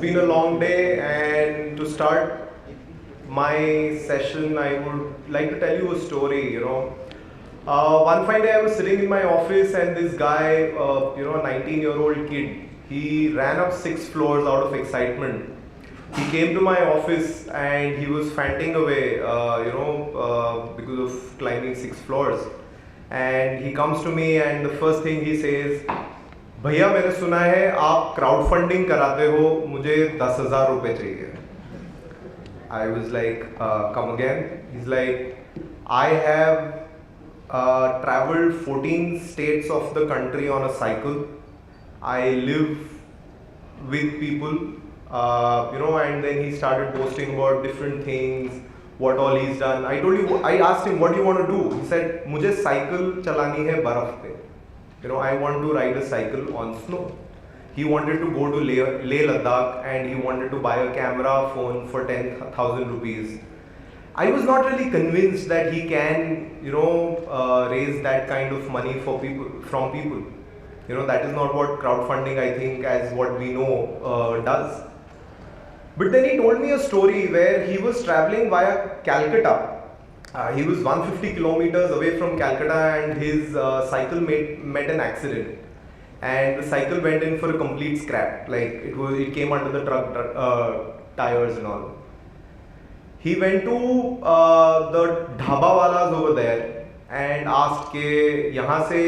been a long day, and to start my session, I would like to tell you a story. One fine day I was sitting in my office, and this guy, a 19-year-old kid, he ran up 6 floors out of excitement. He came to my office and he was fainting away, because of climbing 6 floors. And he comes to me, and the first thing he says, भैया मैंने सुना है आप crowd funding कराते हो, मुझे 10,000 रुपए चाहिए. I was like, come again? He's like, I have traveled 14 states of the country on a cycle. I live with people, and then he started boasting about different things, what all he's done. I asked him, what do you want to do? He said, मुझे cycle चलानी है बर्फ पे. I want to ride a cycle on snow. He wanted to go to Leh Ladakh, and he wanted to buy a camera phone for 10,000 rupees. I was not really convinced that he can, raise that kind of money from people. That is not what crowdfunding, I think, as what we know, does. But then he told me a story where he was traveling via Calcutta. He was 150 kilometers away from Calcutta, and his cycle met an accident, and the cycle went in for a complete scrap. Like it came under the truck tires and all. He went to the dhaba walas over there and asked के यहाँ से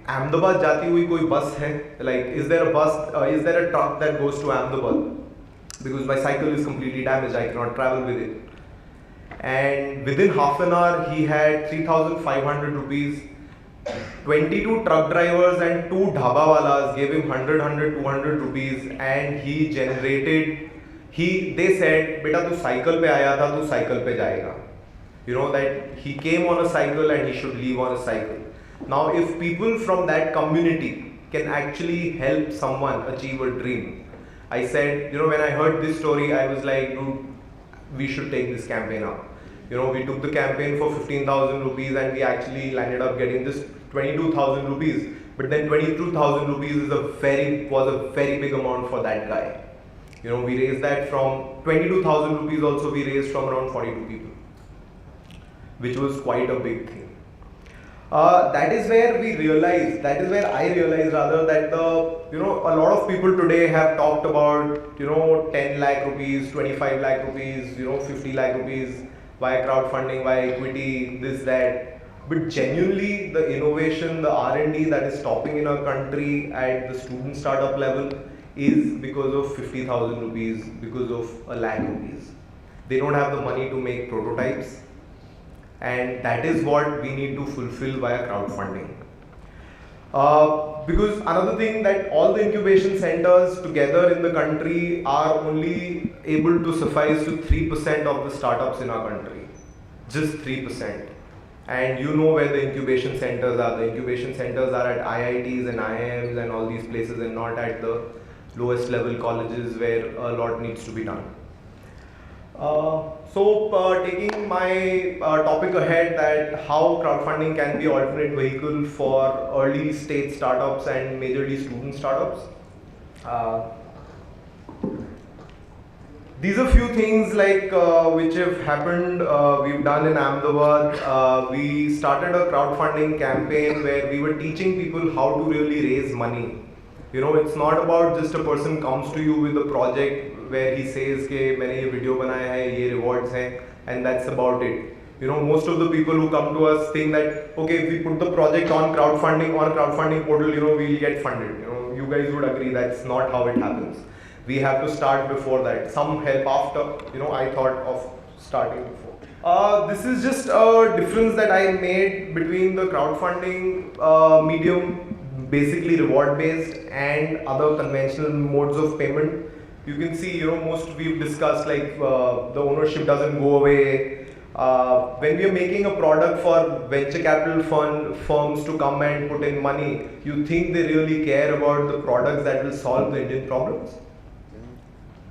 अहमदाबाद जाती हुई कोई बस है? Like, is there a bus? Is there a truck that goes to Ahmedabad? Because my cycle is completely damaged, I cannot travel with it. And within half an hour, he had 3,500 rupees. 22 truck drivers and 2 dhabawalas gave him 100, 200 rupees, and he generated. They said, "Beta, tu cycle pe aaya tha, tu cycle pe jayega." That he came on a cycle and he should leave on a cycle. Now, if people from that community can actually help someone achieve a dream, I said, when I heard this story, I was like, dude, we should take this campaign up. We took the campaign for 15,000 rupees, and we actually landed up getting this 22,000 rupees. But then 22,000 rupees was a very big amount for that guy. We raised that from 22,000 rupees. Also, we raised from around 42 people, which was quite a big thing. That is where I realized rather that a lot of people today have talked about 10 lakh rupees, 25 lakh rupees, 50 lakh rupees, via crowdfunding, via equity, this, that. But genuinely, the innovation, the R&D that is stopping in our country at the student startup level is because of 50,000 rupees, because of a lakh rupees. They don't have the money to make prototypes. And that is what we need to fulfill via crowdfunding. Because another thing, that all the incubation centers together in the country are only able to suffice to 3% of the startups in our country. Just 3%. And where the incubation centers are. The incubation centers are at IITs and IIMs and all these places, and not at the lowest level colleges where a lot needs to be done. Taking my topic ahead, that how crowdfunding can be alternate vehicle for early stage startups and majorly student startups. These are few things like which have happened. We've done in Ahmedabad. We started a crowdfunding campaign where we were teaching people how to really raise money. It's not about just a person comes to you with a project where he says कि मैंने ये video बनाया है, ये rewards हैं, and that's about it. Most of the people who come to us think that, okay, if we put the project on a crowdfunding portal, we'll get funded. You guys would agree that's not how it happens. We have to start before that. Some help after, I thought of starting before. This is just a difference that I made between the crowdfunding medium, basically reward based, and other conventional modes of payment. You can see, most we've discussed, like the ownership doesn't go away. When we are making a product for venture capital firms to come and put in money, you think they really care about the products that will solve the Indian problems?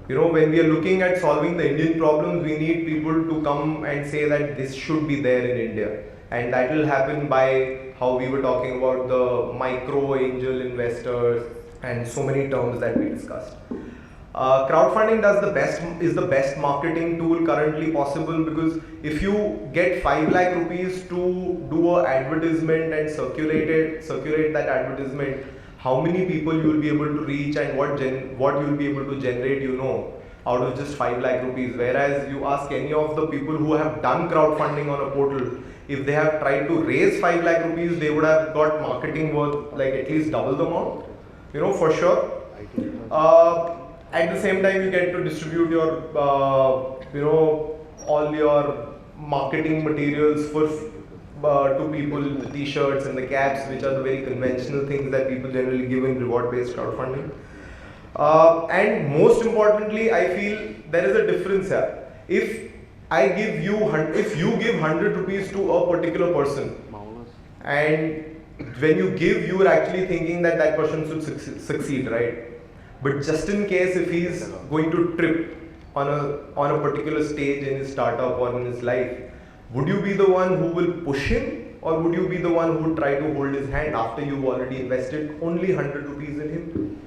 When we are looking at solving the Indian problems, we need people to come and say that this should be there in India. And that will happen by how we were talking about the micro angel investors and so many terms that we discussed. Crowdfunding is the best marketing tool currently possible, because if you get 5 lakh rupees to do an advertisement and circulate that advertisement, how many people you will be able to reach, and what you will be able to generate, out of just 5 lakh rupees. Whereas you ask any of the people who have done crowdfunding on a portal, if they have tried to raise 5 lakh rupees, they would have got marketing worth like at least double the amount, for sure. At the same time, you get to distribute your, all your marketing materials to people, the t-shirts and the caps, which are the very conventional things that people generally give in reward-based crowdfunding. And most importantly, I feel there is a difference here. If you give 100 rupees to a particular person, and when you give, you are actually thinking that that person should succeed, right? But just in case if he is going to trip on a particular stage in his startup or in his life, would you be the one who will push him, or would you be the one who would try to hold his hand after you've already invested only 100 rupees in him?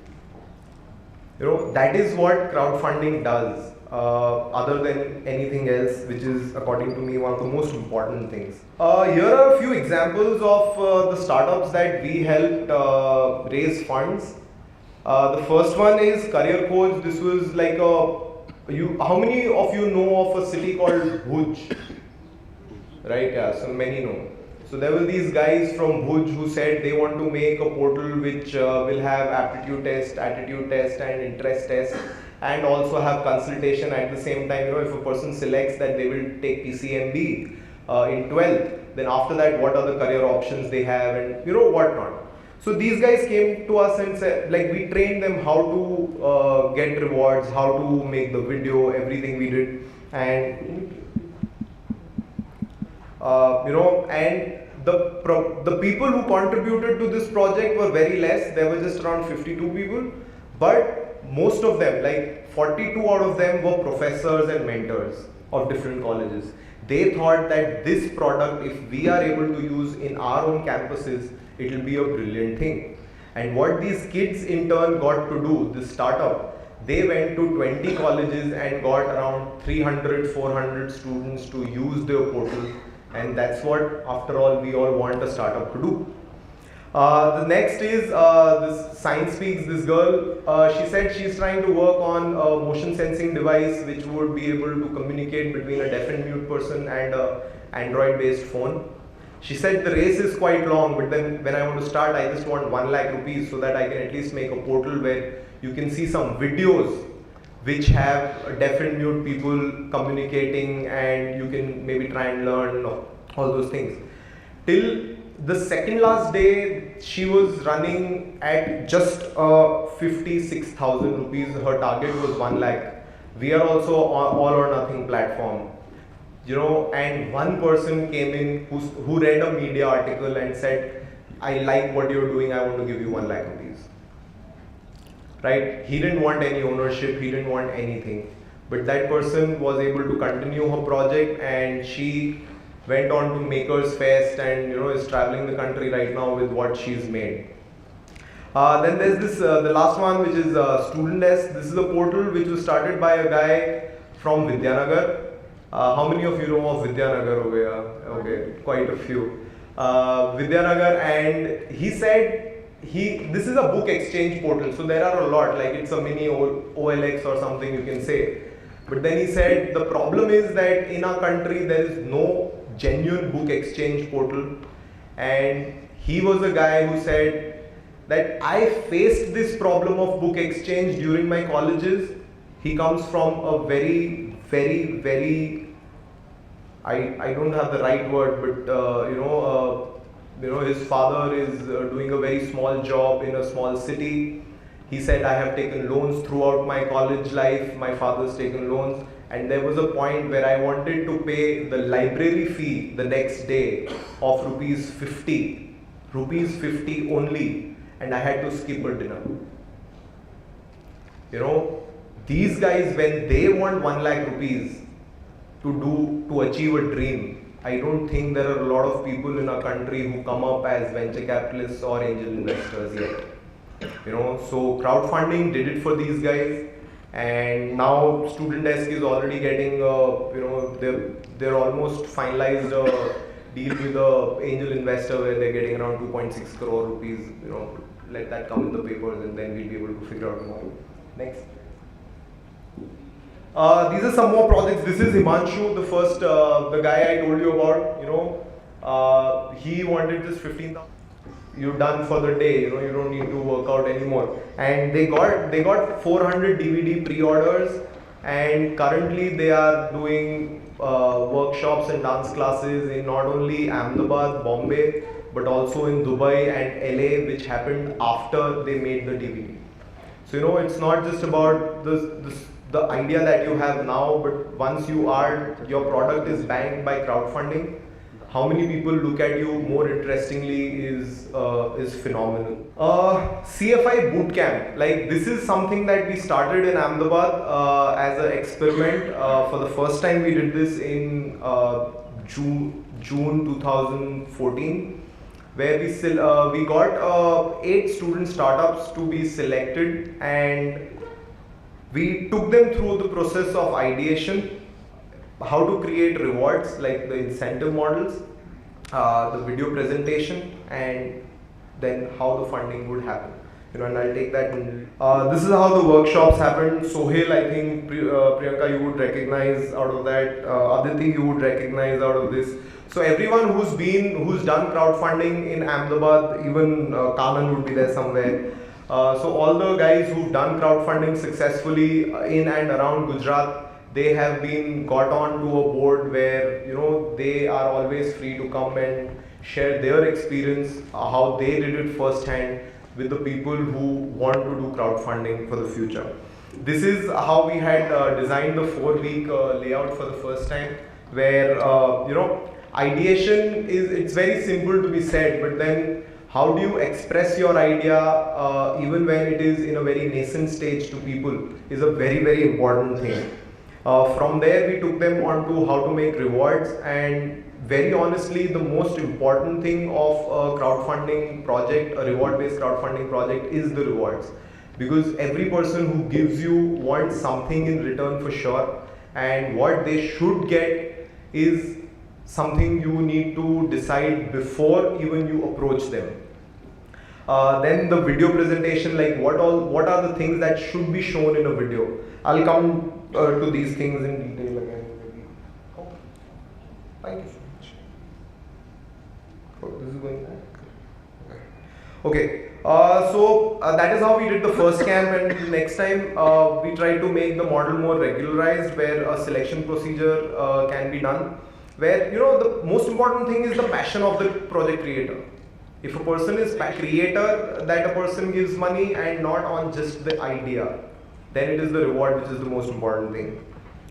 That is what crowdfunding does, other than anything else, which is, according to me, one of the most important things. Here are a few examples of the startups that we helped raise funds. The first one is Career Coach. This was like how many of you know of a city called Bhuj? Right, yeah, so many know. So there were these guys from Bhuj who said they want to make a portal which will have aptitude test, attitude test and interest test, and also have consultation at the same time. If a person selects that they will take PCMB in 12th, then after that what are the career options they have, and what not. So these guys came to us and said, like, we trained them how to get rewards, how to make the video, everything we did, and and the people who contributed to this project were very less. There were just around 52 people, but most of them, like 42 out of them, were professors and mentors of different colleges. They thought that this product, if we are able to use in our own campuses, it will be a brilliant thing. And what these kids in turn got to do, this startup, they went to 20 colleges and got around 300, 400 students to use their portal. And that's what, after all, we all want a startup to do. The next is this Science Speaks. This girl, she said she's trying to work on a motion sensing device which would be able to communicate between a deaf and mute person and a Android based phone. She said the race is quite long, but then when I want to start, I just want 1 lakh rupees so that I can at least make a portal where you can see some videos which have deaf and mute people communicating, and you can maybe try and learn all those things. Till the second last day, she was running at just 56,000 rupees. Her target was 1 lakh. We are also all or nothing platform. And one person came in who read a media article and said, I like what you're doing, I want to give you 1 lakh rupees. Right? He didn't want any ownership, he didn't want anything. But that person was able to continue her project, and she went on to Makers Fest and is traveling the country right now with what she's made. Then there's this, the last one, which is Student Desk. This is a portal which was started by a guy from Vidyanagar. How many of you know of Vidyanagar over here? Okay, quite a few. Vidyanagar, and he said this is a book exchange portal. So there are a lot, like it's a mini OLX or something you can say. But then he said the problem is that in our country there is no genuine book exchange portal. And he was a guy who said that I faced this problem of book exchange during my colleges. He comes from a very, I don't have the right word, but his father is doing a very small job in a small city. He said, I have taken loans throughout my college life, my father's taken loans, and there was a point where I wanted to pay the library fee the next day of rupees 50 only, and I had to skip a dinner. These guys, when they want 1 lakh rupees to achieve a dream, I don't think there are a lot of people in our country who come up as venture capitalists or angel investors yet. So crowdfunding did it for these guys. and now Student Desk is already getting, they're almost finalized a deal with a angel investor where they're getting around 2.6 crore rupees. Let that come in the papers, and then we'll be able to figure out more. Next. These are some more projects. This is Himanshu, the guy I told you about. He wanted just 15,000. You're done for the day. You don't need to work out anymore. And they got 400 DVD pre-orders, and currently they are doing workshops and dance classes in not only Ahmedabad, Bombay, but also in Dubai and LA, which happened after they made the DVD. So it's not just about the idea that you have now, but once your product is backed by crowdfunding, how many people look at you more interestingly is phenomenal. CFI Bootcamp, like this is something that we started in Ahmedabad as an experiment. For the first time we did this in June 2014, where we got 8 student startups to be selected, and we took them through the process of ideation, how to create rewards like the incentive models, the video presentation, and then how the funding would happen. And I'll take that. This is how the workshops happened. Sohail, I think, Priyanka, you would recognize out of that. Aditi, you would recognize out of this. So everyone who's done crowdfunding in Ahmedabad, even Kanan would be there somewhere. So all the guys who've done crowdfunding successfully in and around Gujarat, they have been got on to a board where they are always free to come and share their experience, how they did it firsthand with the people who want to do crowdfunding for the future. This is how we had designed the 4-week layout for the first time, where ideation it's very simple to be said, but then how do you express your idea even when it is in a very nascent stage to people is a very, very important thing. From there we took them on to how to make rewards, and very honestly the most important thing of a crowdfunding project, a reward-based crowdfunding project, is the rewards, because every person who gives you wants something in return for sure, and what they should get is something you need to decide before even you approach them. Then the video presentation, like what are the things that should be shown in a video. I'll come to these things in detail again. Oh, thank you so much. Oh, this is going back. Okay, so that is how we did the first camp, and next time we try to make the model more regularized, where a selection procedure can be done, where the most important thing is the passion of the project creator. If a person is a creator, that a person gives money and not on just the idea, then it is the reward which is the most important thing.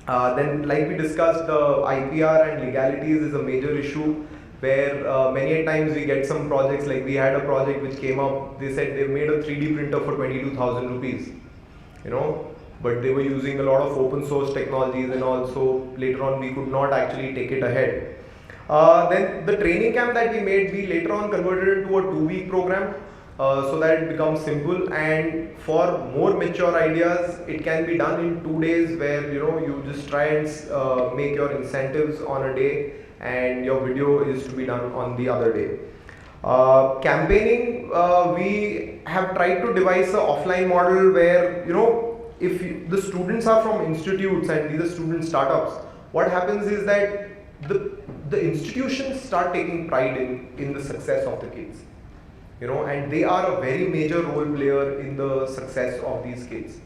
Then, like we discussed, the IPR and legalities is a major issue, where many times we get some projects, like we had a project which came up, they said they made a 3D printer for 22,000 rupees, but they were using a lot of open source technologies, and also later on we could not actually take it ahead. Then the training camp that we made, we later on converted into a 2-week program, so that it becomes simple, and for more mature ideas it can be done in 2 days, where you just try and make your incentives on a day and your video is to be done on the other day. Campaigning, we have tried to devise an offline model where if the students are from institutes and these are student startups, what happens is that the institutions start taking pride in the success of the kids, and they are a very major role player in the success of these kids.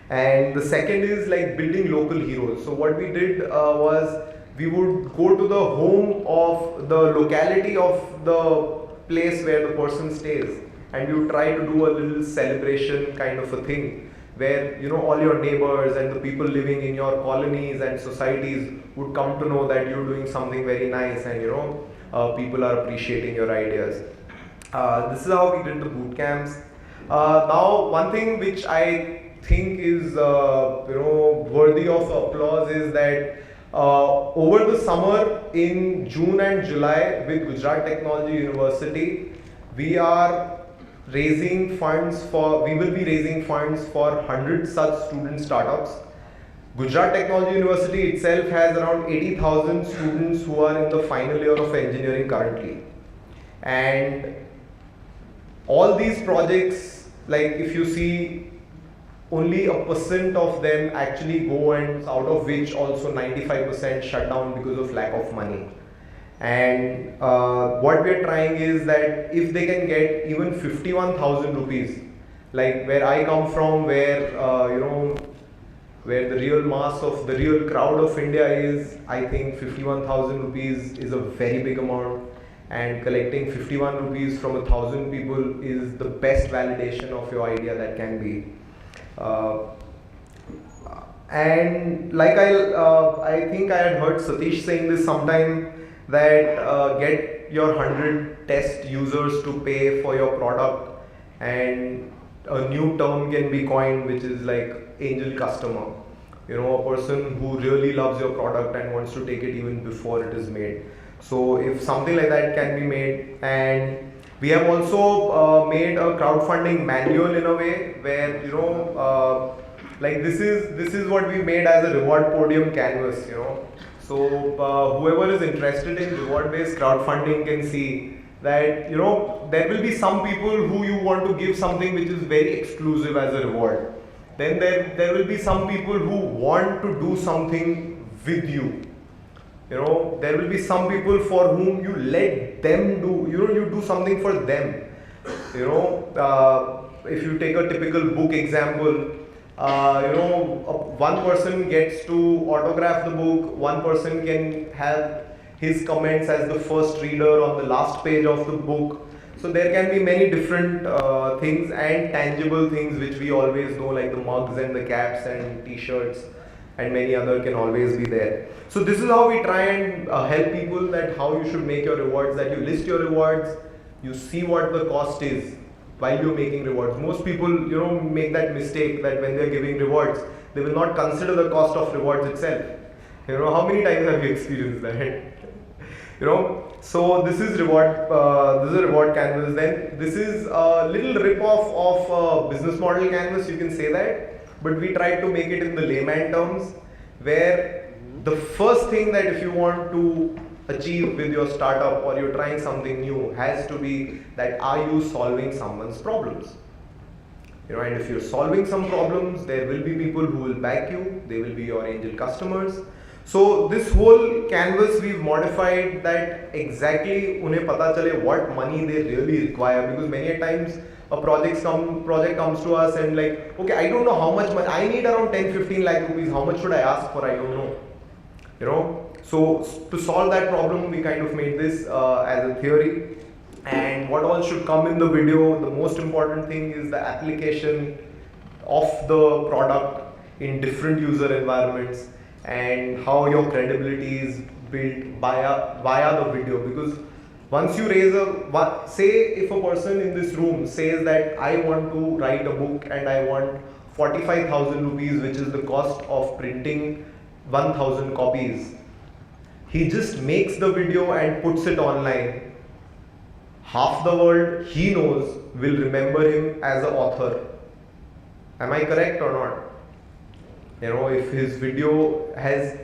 And the second is like building local heroes. So what we did was we would go to the home of the locality of the place where the person stays, and we would try to do a little celebration kind of a thing, where all your neighbors and the people living in your colonies and societies would come to know that you're doing something very nice, and people are appreciating your ideas. This is how we did the boot camps. Now, one thing which I think is worthy of applause is that over the summer in June and July with Gujarat Technology University, we are we will be raising funds for 100 such student startups. Gujarat Technology University itself has around 80,000 students who are in the final year of engineering currently. And all these projects, like if you see, only a percent of them actually go, and out of which also 95% shut down because of lack of money. And what we are trying is that if they can get even 51,000 rupees, like where I come from, where where the real mass of the real crowd of India is, I think 51,000 rupees is a very big amount, and collecting 51 rupees from 1,000 people is the best validation of your idea that can be. And like I think I had heard Satish saying this sometime, that get your 100 test users to pay for your product, and a new term can be coined, which is like angel customer. A person who really loves your product and wants to take it even before it is made. So if something like that can be made, and we have also made a crowdfunding manual in a way where like this is what we made as a reward podium canvas. So whoever is interested in reward-based crowdfunding can see that there will be some people who you want to give something which is very exclusive as a reward. Then there will be some people who want to do something with you. There will be some people for whom you let them do, you do something for them. If you take a typical book example, one person gets to autograph the book, one person can have his comments as the first reader on the last page of the book. So there can be many different things and tangible things which we always know, like the mugs and the caps and t-shirts, and many other can always be there. So this is how we try and help people, that how you should make your rewards, that you list your rewards, you see what the cost is while you're making rewards. Most people make that mistake, that when they're giving rewards, they will not consider the cost of rewards itself. How many times have you experienced that? So this is a reward canvas. Then this is a little rip-off of a business model canvas, you can say that, but we tried to make it in the layman terms, where the first thing that if you want to achieve with your startup or you're trying something new has to be that, are you solving someone's problems? And if you're solving some problems, there will be people who will back you, they will be your angel customers. So this whole canvas we've modified that exactly unhe pata chale what money they really require, because many a times a project comes to us and like, okay, I don't know how much money, I need around 10-15 lakh rupees, how much should I ask for? I don't know. So to solve that problem, we kind of made this as a theory. And what all should come in the video, the most important thing is the application of the product in different user environments, and how your credibility is built via the video. Because once you raise say if a person in this room says that I want to write a book and I want 45,000 rupees, which is the cost of printing 1,000 copies, he just makes the video and puts it online, half the world he knows will remember him as an author. Am I correct or not? If his video has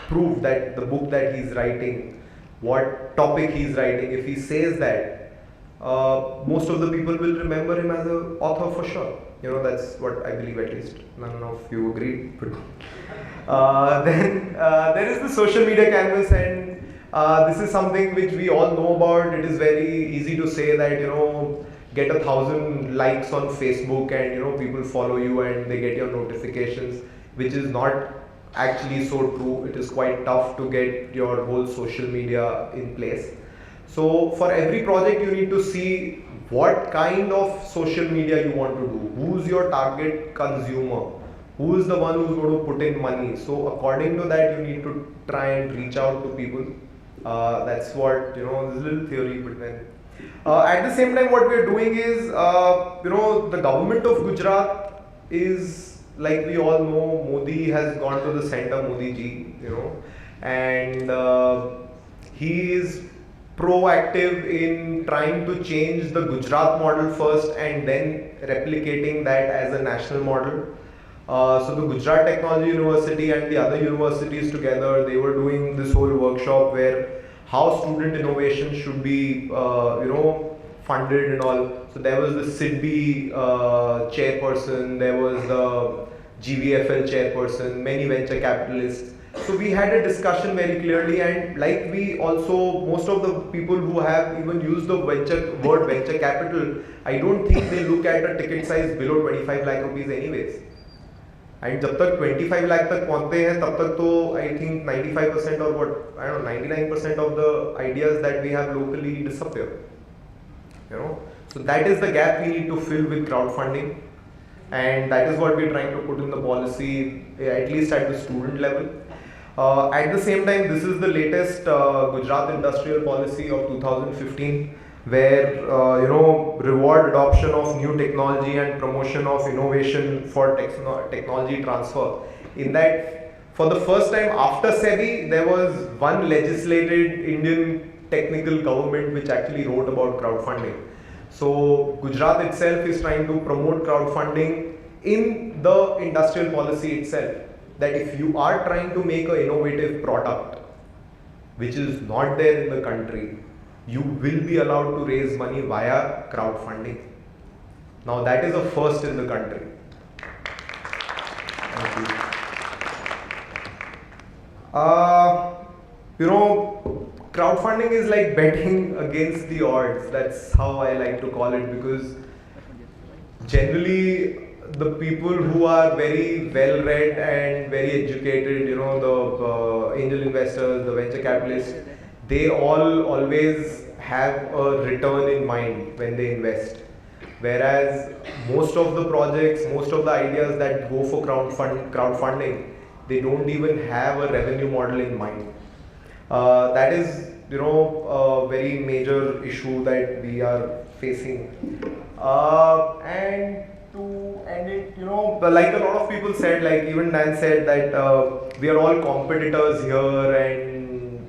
proved that the book that he's writing, what topic he's writing, if he says that, most of the people will remember him as an author for sure. That's what I believe, at least. None of you agree. Then there is the social media canvas, and this is something which we all know about. It is very easy to say that, get 1,000 likes on Facebook and people follow you and they get your notifications, which is not actually so true. It is quite tough to get your whole social media in place. So for every project you need to see what kind of social media you want to do, who's your target consumer, who is the one who's going to put in money. So according to that you need to try and reach out to people. That's what, there's a little theory, but then at the same time what we're doing is, the government of Gujarat is, like we all know, Modi has gone to the center, Modi ji, and he is proactive in trying to change the Gujarat model first and then replicating that as a national model. So the Gujarat Technology University and the other universities together, they were doing this whole workshop where how student innovation should be, funded and all. So there was the SIDBI chairperson, there was the GVFL chairperson, many venture capitalists. So we had a discussion very clearly, and like we also, most of the people who have even used the word venture capital, I don't think they look at a ticket size below 25 lakh rupees anyways. And जब तक 25 लाख तक पहुंचते हैं तब तक तो I think 95% or what, I don't know, 99% of the ideas that we have locally disappear. So that is the gap we need to fill with crowdfunding, and that is what we're trying to put in the policy, at least at the student level. At the same time, this is the latest Gujarat industrial policy of 2015, where reward adoption of new technology and promotion of innovation for technology transfer. In that, for the first time after SEBI, there was one legislated Indian technical government which actually wrote about crowdfunding. So Gujarat itself is trying to promote crowdfunding in the industrial policy itself, that if you are trying to make an innovative product which is not there in the country, you will be allowed to raise money via crowdfunding. Now that is a first in the country. Thank you. Crowdfunding is like betting against the odds. That's how I like to call it, because generally the people who are very well read and very educated, the angel investors, the venture capitalists, they all always have a return in mind when they invest. Whereas most of the projects, most of the ideas that go for crowdfunding, they don't even have a revenue model in mind. That is, a very major issue that we are facing. And to end it, like a lot of people said, like even Dan said that we are all competitors here, and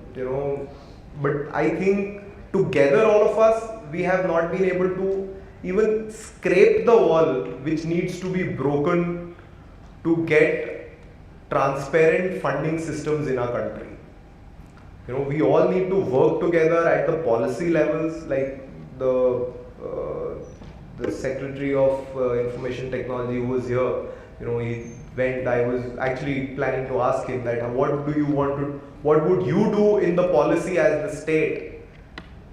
but I think together all of us, we have not been able to even scrape the wall which needs to be broken to get transparent funding systems in our country. We all need to work together at the policy levels, like the Secretary of Information Technology who was here. He went. I was actually planning to ask him that what would you do in the policy as the state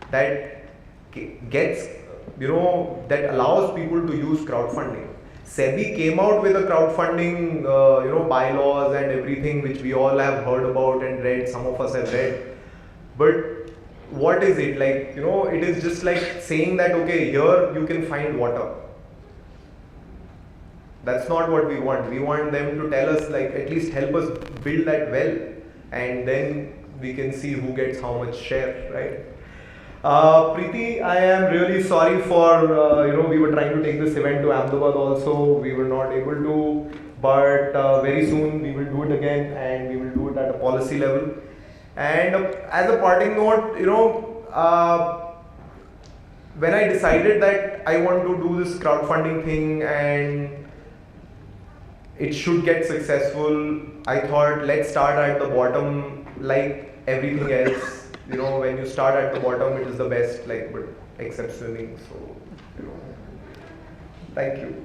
that gets, that allows people to use crowdfunding. SEBI came out with a crowdfunding, bylaws and everything, which we all have heard about and read. Some of us have read. But what is it like? It is just like saying that, okay, here you can find water. That's not what we want. We want them to tell us, like, at least help us build that well, and then we can see who gets how much share, right? Preeti, I am really sorry for, we were trying to take this event to Ahmedabad also. We were not able to, but very soon we will do it again, and we will do it at a policy level. And as a parting note, when I decided that I want to do this crowdfunding thing and it should get successful, I thought, let's start at the bottom, like everything else. When you start at the bottom, it is the best, but except swimming. So, thank you.